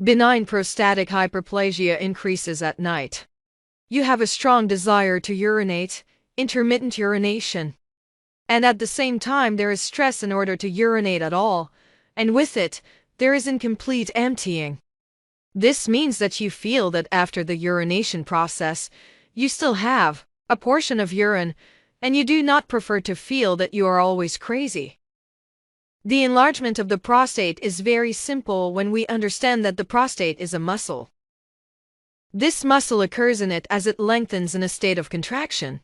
Benign prostatic hyperplasia increases at night. You have a strong desire to urinate, intermittent urination. And at the same time there is stress in order to urinate at all, and with it, there is incomplete emptying. This means that you feel that after the urination process, you still have a portion of urine, and you do not prefer to feel that you are always crazy. The enlargement of the prostate is very simple when we understand that the prostate is a muscle. This muscle occurs in it as it lengthens in a state of contraction.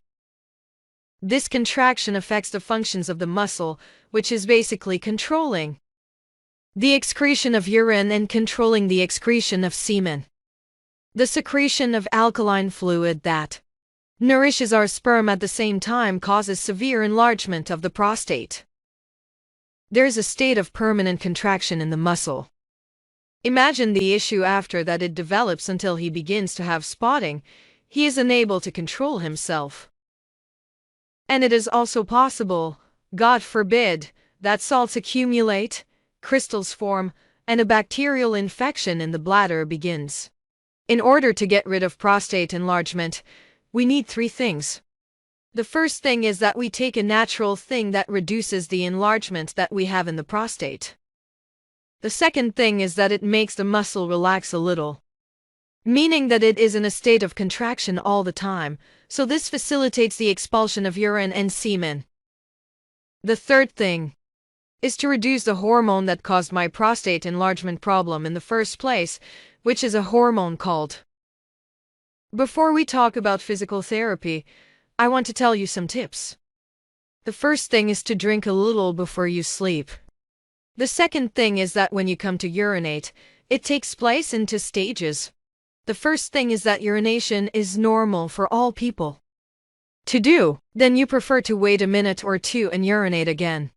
This contraction affects the functions of the muscle, which is basically controlling the excretion of urine and controlling the excretion of semen. The secretion of alkaline fluid that nourishes our sperm at the same time causes severe enlargement of the prostate. There is a state of permanent contraction in the muscle. Imagine the issue after that it develops until he begins to have spotting. He is unable to control himself. And it is also possible, God forbid, that salts accumulate, crystals form, and a bacterial infection in the bladder begins. In order to get rid of prostate enlargement, we need three things. The first thing is that we take a natural thing that reduces the enlargement that we have in the prostate. The second thing is that it makes the muscle relax a little, meaning that it is in a state of contraction all the time, so this facilitates the expulsion of urine and semen. The third thing is to reduce the hormone that caused my prostate enlargement problem in the first place, which is a hormone called. Before we talk about physical therapy, I want to tell you some tips. The first thing is to drink a little before you sleep. The second thing is that when you come to urinate, it takes place in 2 stages. The first thing is that urination is normal for all people to do. Then you prefer to wait a minute or 2 and urinate again.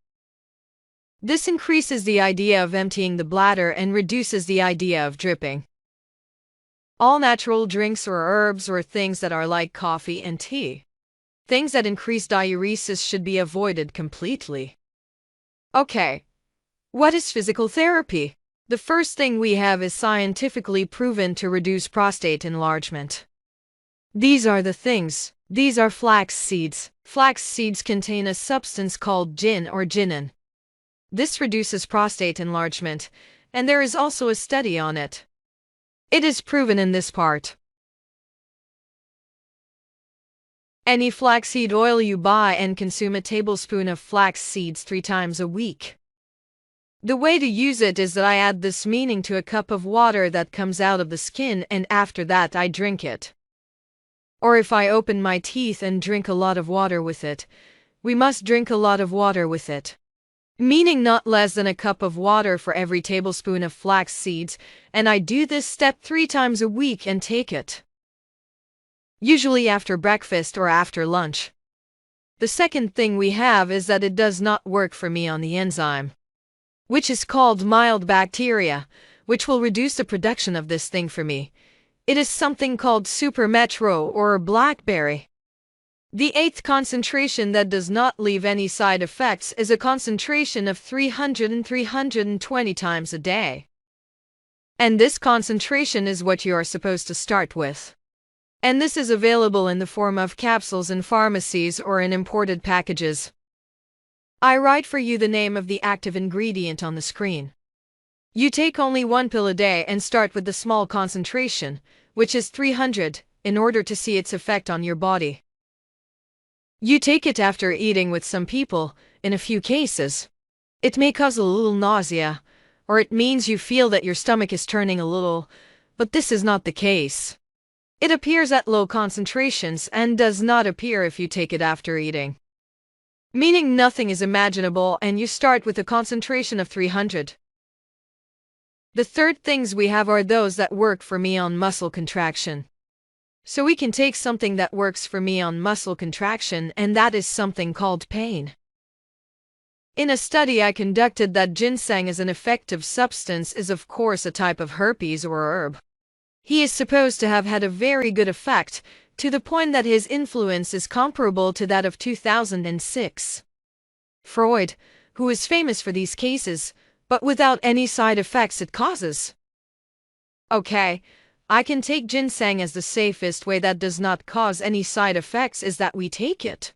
This increases the idea of emptying the bladder and reduces the idea of dripping. All natural drinks or herbs or things that are like coffee and tea, things that increase diuresis, should be avoided completely. Okay, what is physical therapy? The first thing we have is scientifically proven to reduce prostate enlargement. These are the things. These are flax seeds. Flax seeds contain a substance called gin or ginnin. This reduces prostate enlargement, and there is also a study on it. It is proven in this part. Any flaxseed oil you buy and consume a tablespoon of flax seeds 3 times a week. The way to use it is that I add this meaning to a cup of water that comes out of the skin, and after that I drink it. Or if I open my teeth and drink a lot of water with it, we must drink a lot of water with it. Meaning not less than a cup of water for every tablespoon of flax seeds, and I do this step 3 times a week and take it usually after breakfast or after lunch. The second thing we have is that it does not work for me on the enzyme, which is called mild bacteria, which will reduce the production of this thing for me. It is something called supermetro or blackberry. The 8th concentration that does not leave any side effects is a concentration of 300 and 320 times a day. And this concentration is what you are supposed to start with. And this is available in the form of capsules in pharmacies or in imported packages. I write for you the name of the active ingredient on the screen. You take only 1 pill a day and start with the small concentration, which is 300, in order to see its effect on your body. You take it after eating. With some people, in a few cases, it may cause a little nausea, or it means you feel that your stomach is turning a little, but this is not the case. It appears at low concentrations and does not appear if you take it after eating. Meaning nothing is imaginable, and you start with a concentration of 300. The third things we have are those that work for me on muscle contraction. So we can take something that works for me on muscle contraction, and that is something called pain. In a study I conducted, that ginseng as an effective substance is of course a type of herpes or herb. He is supposed to have had a very good effect, to the point that his influence is comparable to that of 2006. Freud, who is famous for these cases, but without any side effects it causes. Okay, I can take ginseng as the safest way that does not cause any side effects is that we take it.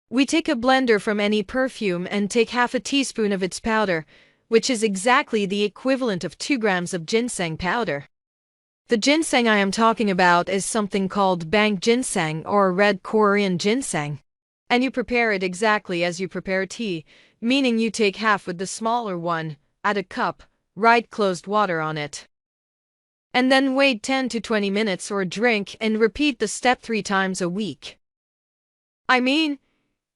We take a blender from any perfume and take half a teaspoon of its powder, which is exactly the equivalent of 2 grams of ginseng powder. The ginseng I am talking about is something called bank ginseng or red Korean ginseng. And you prepare it exactly as you prepare tea, meaning you take half with the smaller one, add a cup, write closed water on it. And then wait 10 to 20 minutes or drink and repeat the step 3 times a week. I mean,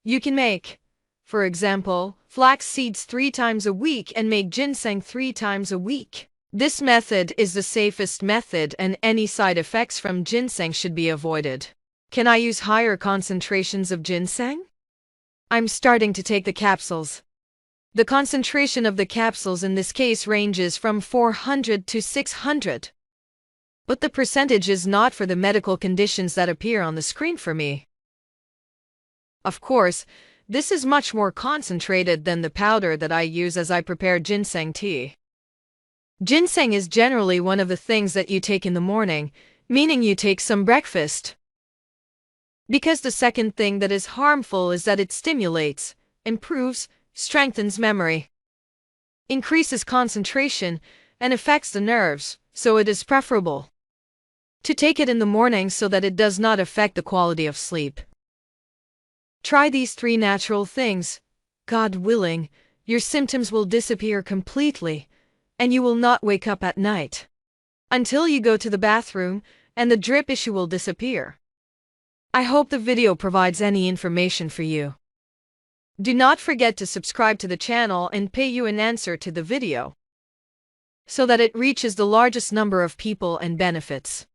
you can make, for example, flax seeds 3 times a week and make ginseng 3 times a week. This method is the safest method and any side effects from ginseng should be avoided. Can I use higher concentrations of ginseng? I'm starting to take the capsules. The concentration of the capsules in this case ranges from 400 to 600. But the percentage is not for the medical conditions that appear on the screen for me. Of course, this is much more concentrated than the powder that I use as I prepare ginseng tea. Ginseng is generally one of the things that you take in the morning, meaning you take some breakfast. Because the second thing that is harmful is that it stimulates, improves, strengthens memory, increases concentration, and affects the nerves, so it is preferable to take it in the morning so that it does not affect the quality of sleep. Try these 3 natural things. God willing, your symptoms will disappear completely, and you will not wake up at night until you go to the bathroom, and the drip issue will disappear. I hope the video provides any information for you. Do not forget to subscribe to the channel and pay you an answer to the video so that it reaches the largest number of people and benefits.